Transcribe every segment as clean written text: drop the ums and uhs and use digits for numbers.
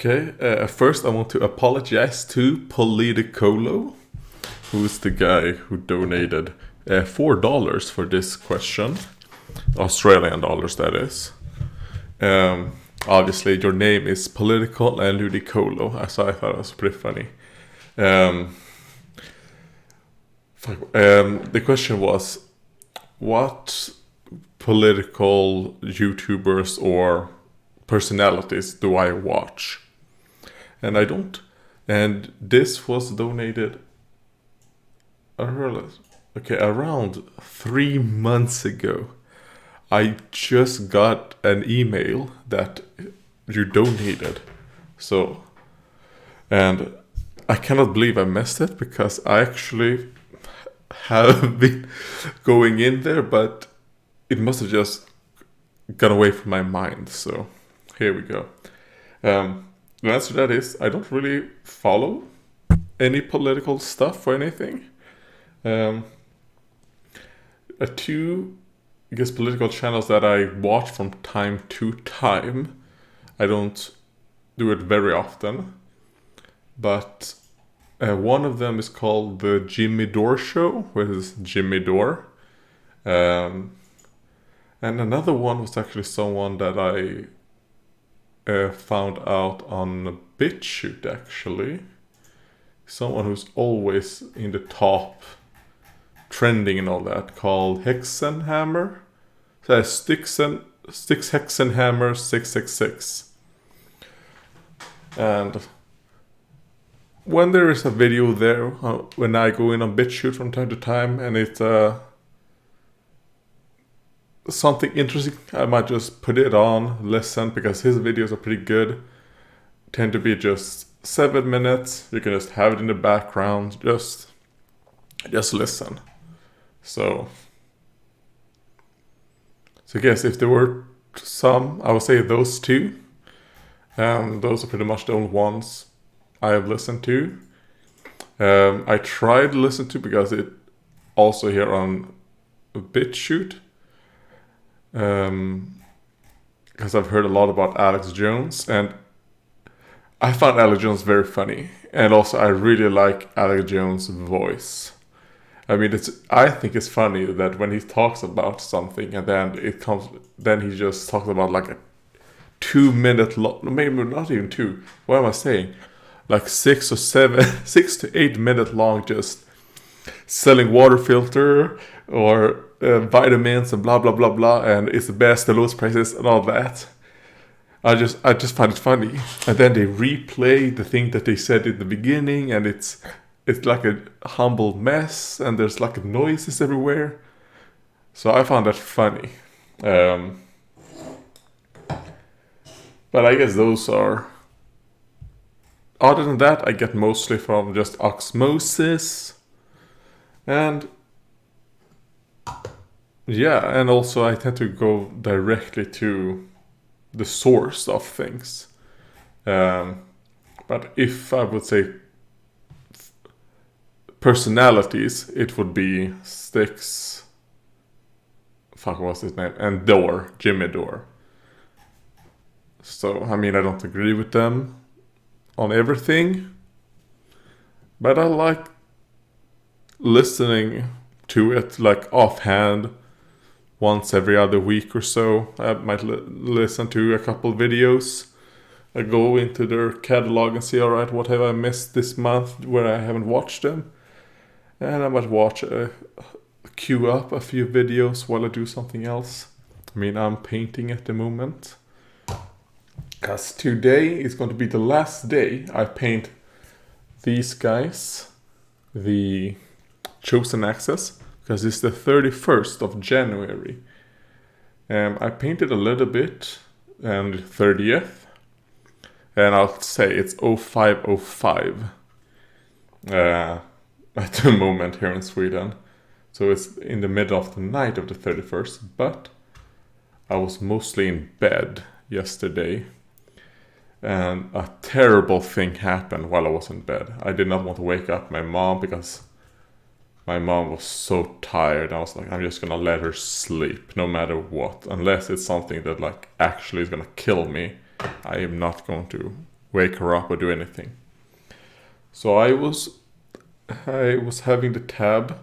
Okay, first I want to apologize to Polidicolo, who is the guy who donated $4 for this question. Australian dollars, that is. Obviously, your name is Political and Ludicolo, so I thought it was pretty funny. The question was, what political YouTubers or personalities do I watch? And I don't. And this was donated around 3 months ago. I just got an email that you donated. So, and I cannot believe I missed it because I actually have been going in there, but it must have just gone away from my mind. So here we go. The answer to that is I don't really follow any political stuff or anything. Two, I guess, political channels that I watch from time to time. I don't do it very often, but one of them is called the Jimmy Dore Show, which is Jimmy Dore. And another one was actually someone that I found out on BitChute, actually. Someone who's always in the top, trending and all that, called Hexenhammer. So Sticks Hexenhammer 666. And when there is a video there, when I go in on BitChute from time to time, and it's something interesting, I might just put it on, listen, because his videos are pretty good. Tend to be just 7 minutes. You can just have it in the background, just listen. So I guess if there were some, I would say those two. Those are pretty much the only ones I have listened to. I tried to listen to because it also here on BitChute. Because I've heard a lot about Alex Jones, and I found Alex Jones very funny, and also I really like Alex Jones' voice. I mean, I think it's funny that when he talks about something and then he just talks about like a 2 minute long, maybe not even two. What am I saying? Like 6 to 8 minute long, just selling water filter or vitamins and blah blah blah blah, and it's the best, the lowest prices and all that. I just find it funny, and then they replay the thing that they said in the beginning, and it's like a humble mess, and there's like noises everywhere. So I found that funny. But I guess those are. Other than that, I get mostly from just osmosis, and yeah, and also I tend to go directly to the source of things. But if I would say personalities, it would be Sticks. What's his name? And Dore, Jimmy Dore. So, I mean, I don't agree with them on everything, but I like listening to it, like offhand, once every other week or so. I might listen to a couple videos. I go into their catalog and see, alright, what have I missed this month where I haven't watched them? And I might queue up a few videos while I do something else. I mean, I'm painting at the moment, because today is going to be the last day I paint these guys, the Chosen Access, because it's the 31st of January. I painted a little bit on the 30th, and I'll say it's 0505 at the moment here in Sweden. So it's in the middle of the night of the 31st, but I was mostly in bed yesterday, and a terrible thing happened while I was in bed. I did not want to wake up my mom because my mom was so tired. I was like, I'm just gonna let her sleep no matter what, unless it's something that like actually is gonna kill me. I am not going to wake her up or do anything. So I was having the tab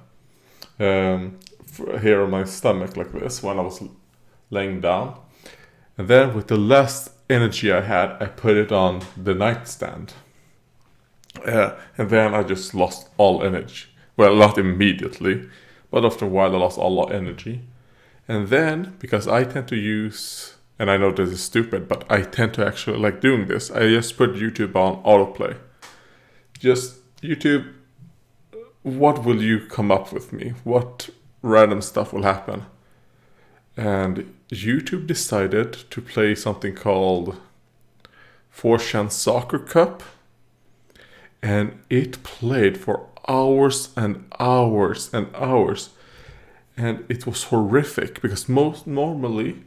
here on my stomach like this when I was laying down. And then with the last energy I had, I put it on the nightstand. And then I just lost all energy. Well, not immediately, but after a while I lost all energy. And then, because I tend to use, and I know this is stupid, but I tend to actually like doing this, I just put YouTube on autoplay. Just YouTube, what will you come up with me? What random stuff will happen? And YouTube decided to play something called 4chan Soccer Cup. And it played for hours and hours and hours. And it was horrific because most normally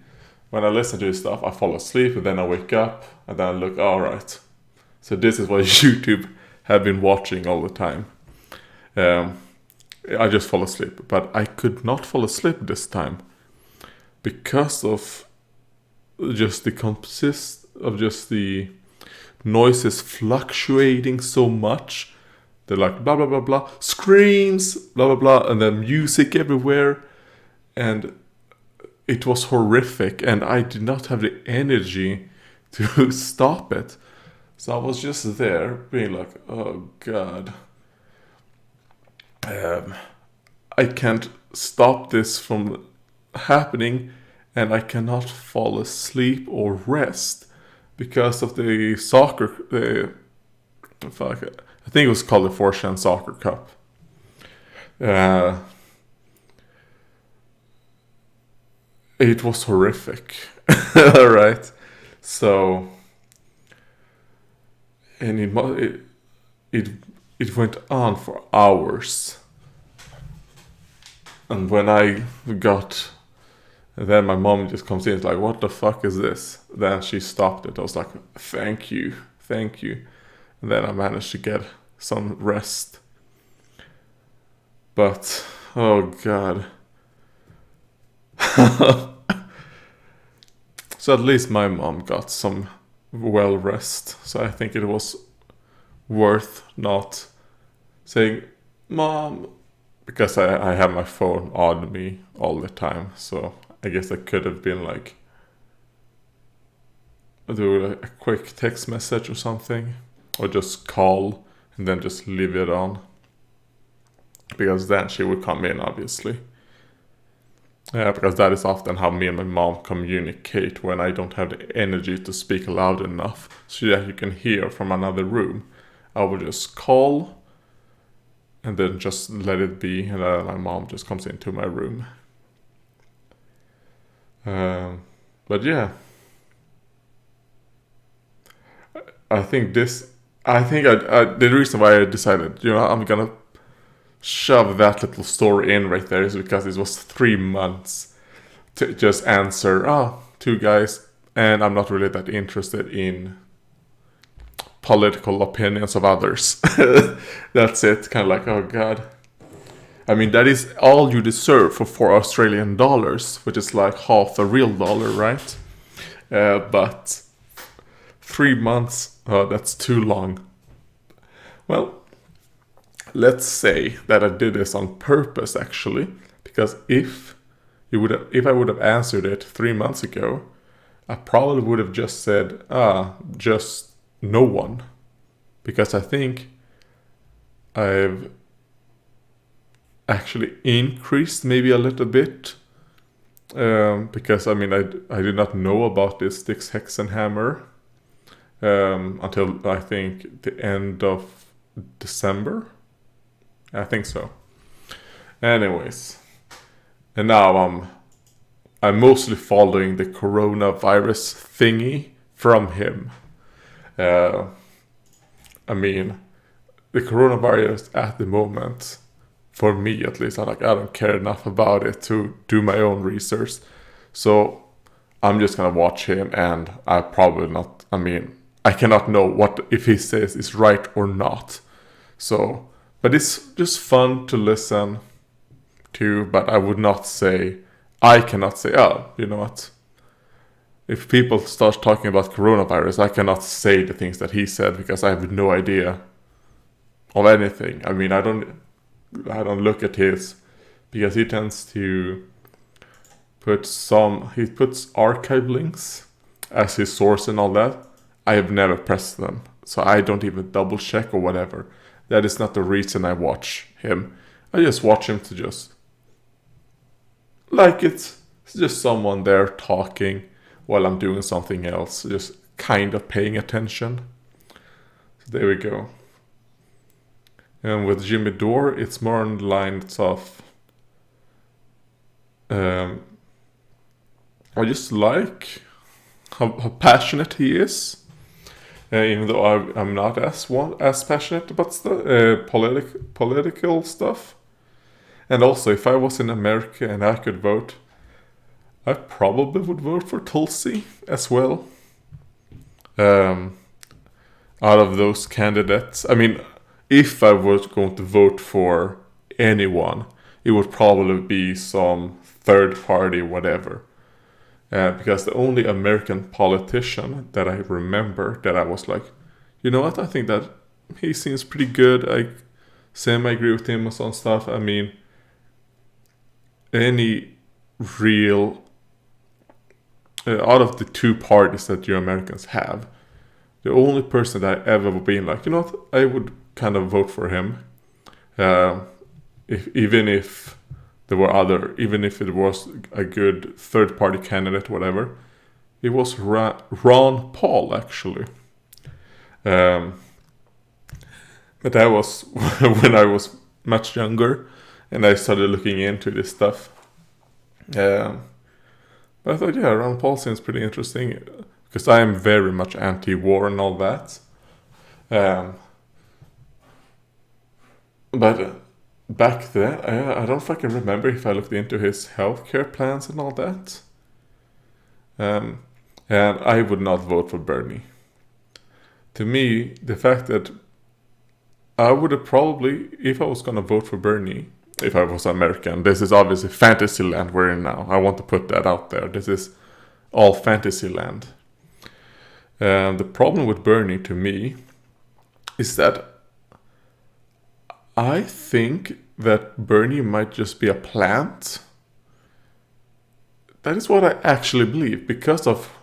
when I listen to this stuff, I fall asleep and then I wake up and then I look, all right. So this is what YouTube have been watching all the time. I just fall asleep, but I could not fall asleep this time because of just the noises fluctuating so much. They're like blah blah blah blah, screams, blah blah blah, and then music everywhere, and it was horrific, and I did not have the energy to stop it. So I was just there being like, oh god, I can't stop this from happening, and I cannot fall asleep or rest because of the soccer. I think it was called the 4chan Soccer Cup. It was horrific. Alright. So, and it went on for hours. And when I got, and then my mom just comes in, it's like, what the fuck is this? Then she stopped it. I was like, thank you. And then I managed to get some rest. But, oh god. So at least my mom got some well rest. So I think it was worth not saying, Mom, because I have my phone on me all the time. So I guess I could have been like, do a quick text message or something. Or just call and then just leave it on. Because then she would come in, obviously. Because that is often how me and my mom communicate when I don't have the energy to speak loud enough so that you can hear from another room. I will just call and then just let it be, and then my mom just comes into my room. But yeah. I think the reason why I decided, I'm gonna shove that little story in right there is because it was 3 months to just answer, 2 guys, and I'm not really that interested in political opinions of others. That's it, kind of like, oh god. I mean, that is all you deserve for 4 Australian dollars, which is like half a real dollar, right? But 3 months, that's too long. Well, let's say that I did this on purpose, actually, because if I would have answered it 3 months ago, I probably would have just said, just no one, because I think I've actually increased maybe a little bit, because I mean I did not know about this Styx Hexenhammer until I think the end of December. I think so. Anyways, and now I'm mostly following the coronavirus thingy from him. I mean, the coronavirus at the moment, for me at least, I don't care enough about it to do my own research. So I'm just gonna watch him, and I probably not. I mean, I cannot know what if he says is right or not. So. But it's just fun to listen to, but I cannot say, you know what? if people start talking about coronavirus, I cannot say the things that he said because I have no idea of anything. I mean, I don't look at his, because he tends to he puts archive links as his source and all that. I have never pressed them, so I don't even double check or whatever. That is not the reason I watch him. I just watch him to just, like, it's just someone there talking while I'm doing something else, just kind of paying attention. So there we go. And with Jimmy Dore, it's more on the lines of I just like how passionate he is, even though I'm not as passionate about political stuff. And also, if I was in America and I could vote, I probably would vote for Tulsi as well. Out of those candidates, I mean, if I was going to vote for anyone, it would probably be some third party, whatever. Because the only American politician that I remember that I was like, you know what, I think that he seems pretty good. I agree with him on some stuff. I mean, any real out of the two parties that you Americans have, the only person that I ever been like, you know what, I would kind of vote for him, even if it was a good third party candidate, whatever. It was Ron Paul, actually. But that was when I was much younger and I started looking into this stuff. But I thought, yeah, Ron Paul seems pretty interesting, because I am very much anti-war and all that. But back then, I don't fucking remember if I looked into his healthcare plans and all that. And I would not vote for Bernie. To me, the fact that I would have probably, if I was going to vote for Bernie, if I was American, this is obviously fantasy land we're in now. I want to put that out there. This is all fantasy land. The problem with Bernie, to me, is that I think that Bernie might just be a plant. That is what I actually believe, because of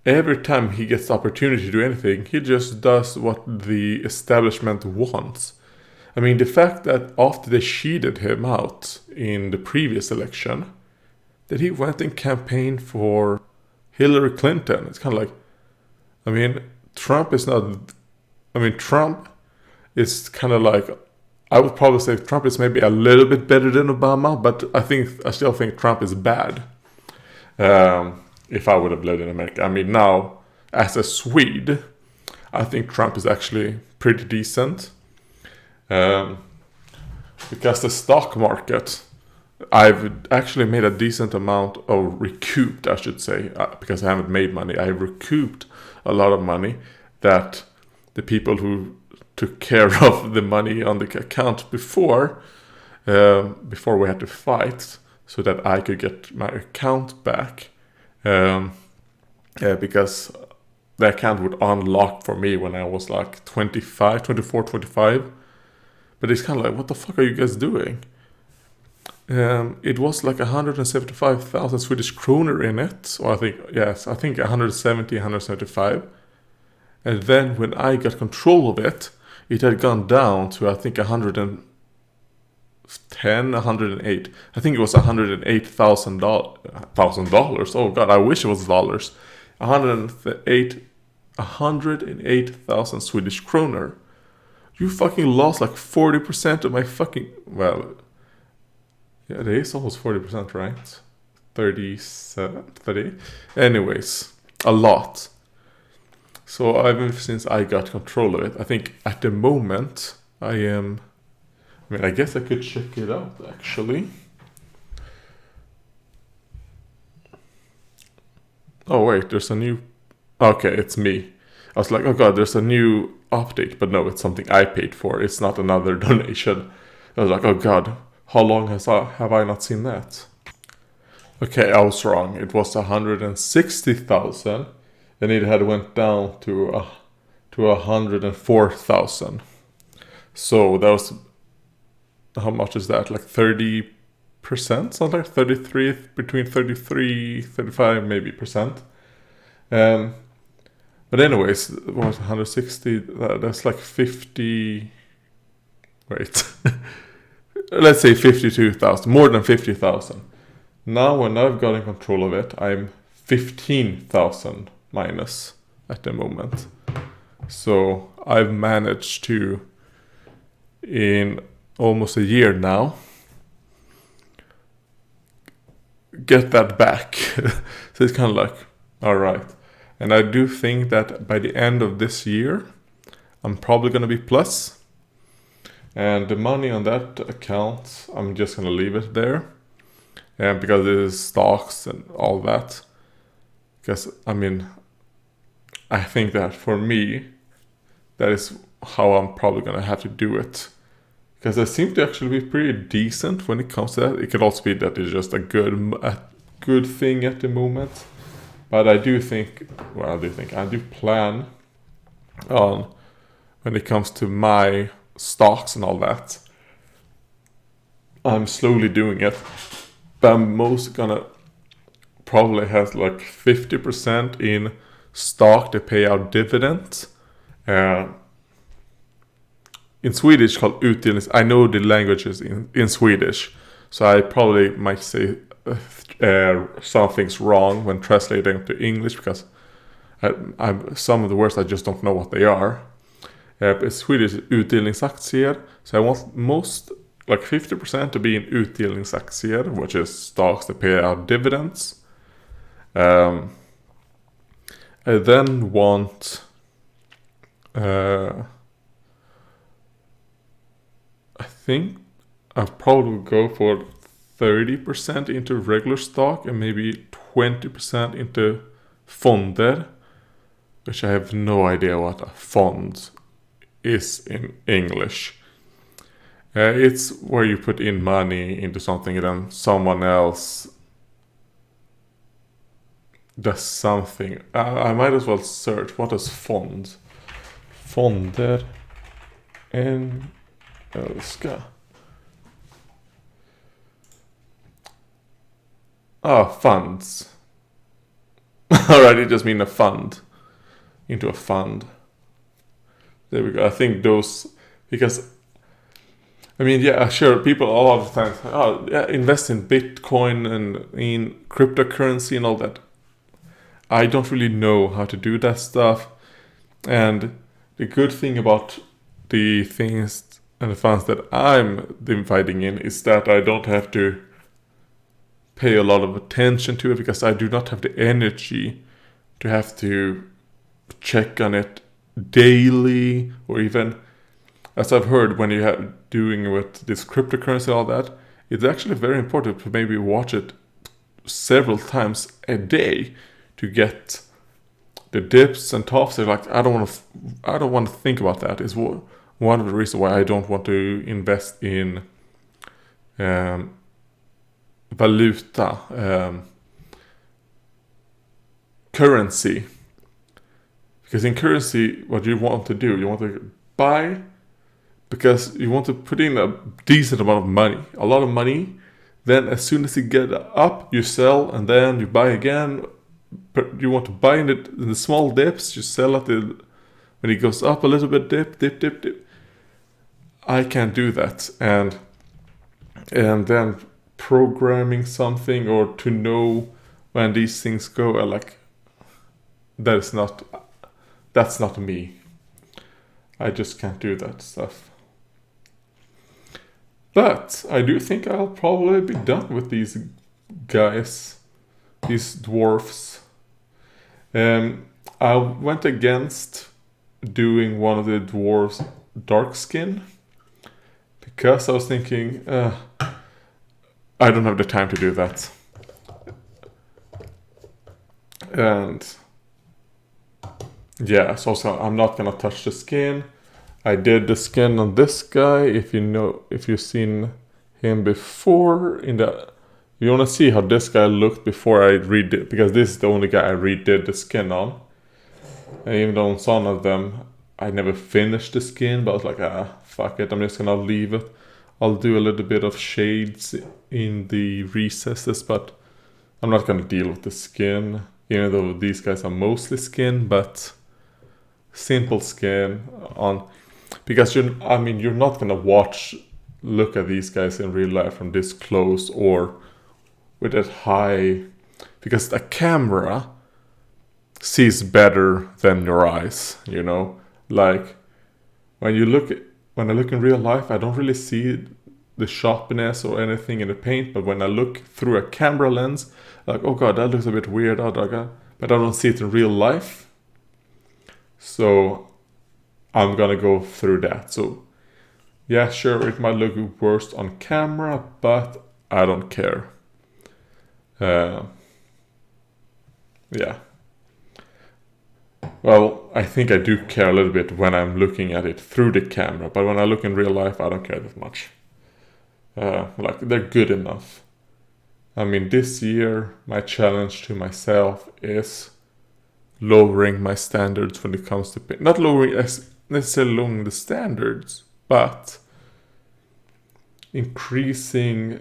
every time he gets the opportunity to do anything, he just does what the establishment wants. I mean, the fact that after they cheated him out in the previous election, that he went and campaigned for Hillary Clinton. It's kind of like, I mean, Trump is kind of like, I would probably say Trump is maybe a little bit better than Obama, but I still think Trump is bad. If I would have lived in America. I mean, now, as a Swede, I think Trump is actually pretty decent. Because the stock market, I've actually made a decent amount of recouped, I should say, because I haven't made money. I recouped a lot of money that the people who took care of the money on the account before we had to fight, so that I could get my account back. Because the account would unlock for me when I was like 25. But it's kind of like, what the fuck are you guys doing? It was like 175,000 Swedish kroner in it. Or I think 175. And then when I got control of it, it had gone down to, I think, 108. I think it was $108,000. Oh god, I wish it was dollars. 108,000 Swedish kroner. You fucking lost like 40% of my fucking... Well, yeah, it is almost 40%, right? 37, 30. Anyways, a lot. So ever since I got control of it, I think at the moment I am... I mean, I guess I could check it out, actually. Oh, wait, there's a new... Okay, it's me. I was like, oh god, there's a new update. But no, it's something I paid for. It's not another donation. I was like, oh god, how long have I not seen that? Okay, I was wrong. It was 160,000, and it had went down to 104,000. So that was, how much is that? Like 30%, something like 33, between 33, 35 maybe percent. But anyways, it was 160. That's like 50. Wait, let's say 52,000, more than 50,000. Now, when I've got in control of it, I'm 15,000 minus at the moment. So I've managed to, in almost a year now, get that back. So it's kind of like, all right. And I do think that by the end of this year, I'm probably going to be plus. And the money on that account, I'm just going to leave it there. And because it is stocks and all that. Because, I mean, I think that for me, that is how I'm probably going to have to do it. Because I seem to actually be pretty decent when it comes to that. It could also be that it's just a good thing at the moment. But I do think, I do plan on, when it comes to my stocks and all that, I'm slowly doing it. But I'm most gonna probably have like 50% in stock to pay out dividends. In Swedish called utdelnings. I know the languages in Swedish, so I probably might say some things wrong when translating to English, because I'm some of the words I just don't know what they are. In Swedish utdelningsaktier, so I want most, like 50% to be in utdelningsaktier, which is stocks that pay out dividends. I then want I think I'll probably go for 30% into regular stock and maybe 20% into fonder, which I have no idea what a fond is in English. It's where you put in money into something and then someone else does something. I might as well search, what is fond? Fonder. Älska. Funds. Alright, it just means a fund. Into a fund. There we go. I think those, because, I mean, yeah, sure, people a lot of times, invest in Bitcoin and in cryptocurrency and all that. I don't really know how to do that stuff. And the good thing about the things and the funds that I'm inviting in is that I don't have to pay a lot of attention to it, because I do not have the energy to have to check on it daily, or even, as I've heard, when you have doing with this cryptocurrency and all that, it's actually very important to maybe watch it several times a day to get the dips and tops. Like, I don't want to think about that. Is one of the reasons why I don't want to invest in valuta, currency. Because in currency, what you want to do, you want to buy, because you want to put in a decent amount of money, a lot of money. Then as soon as you get up, you sell, and then you buy again. But you want to buy in the small dips, you sell at when it goes up a little bit, dip. I can't do that. And then programming something, or to know when these things go, that's not me. I just can't do that stuff. But I do think I'll probably be done with these guys, these dwarfs. I went against doing one of the dwarves dark skin, because I was thinking, I don't have the time to do that. And yeah, so I'm not gonna touch the skin. I did the skin on this guy. If you've seen him before, you want to see how this guy looked before I redid, because this is the only guy I redid the skin on. And even though on some of them I never finished the skin, but I was like, fuck it, I'm just gonna leave it. I'll do a little bit of shades in the recesses, but I'm not gonna deal with the skin, even though these guys are mostly skin, but simple skin on, because you're not gonna look at these guys in real life from this close or with that high, because the camera sees better than your eyes, you know? Like when I look in real life, I don't really see the sharpness or anything in the paint, but when I look through a camera lens, like, oh god, that looks a bit weird, but I don't see it in real life. So I'm gonna go through that. So yeah, sure, it might look worse on camera, but I don't care. Yeah. Well, I think I do care a little bit when I'm looking at it through the camera, but when I look in real life, I don't care that much. Like, they're good enough. I mean, this year, my challenge to myself is lowering my standards when it comes to paint. Not necessarily lowering the standards, but increasing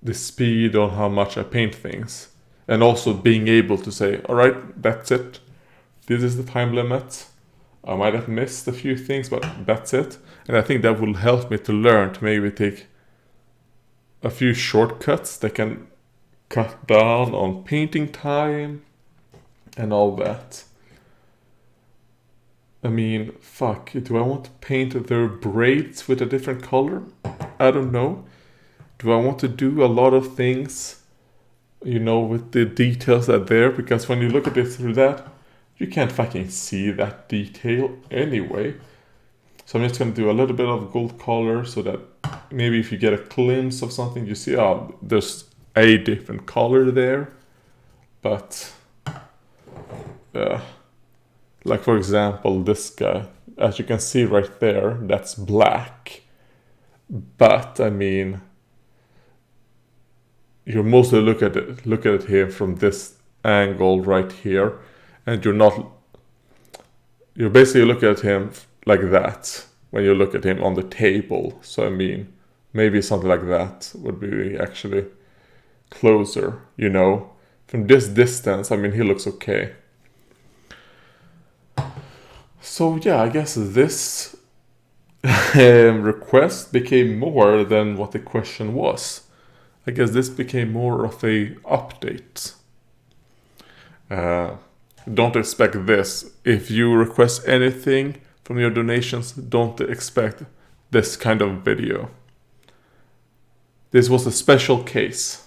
the speed on how much I paint things. And also being able to say, alright, that's it. This is the time limit. I might have missed a few things, but that's it. And I think that will help me to learn to maybe take a few shortcuts that can cut down on painting time and all that. I mean, fuck, do I want to paint their braids with a different color? I don't know. Do I want to do a lot of things, you know, with the details that are there? Because when you look at it through that, you can't fucking see that detail anyway. So I'm just going to do a little bit of gold color so that maybe if you get a glimpse of something, you see, oh, there's a different color there. But, like for example, this guy, as you can see right there, that's black. But, I mean, you mostly look at it here from this angle right here, and you're basically looking at him like that when you look at him on the table. So I mean, maybe something like that would be actually closer, you know. From this distance, I mean, he looks okay. So yeah, I guess this request became more than what the question was. I guess this became more of a update. Don't expect this. If you request anything from your donations, don't expect this kind of video. This was a special case.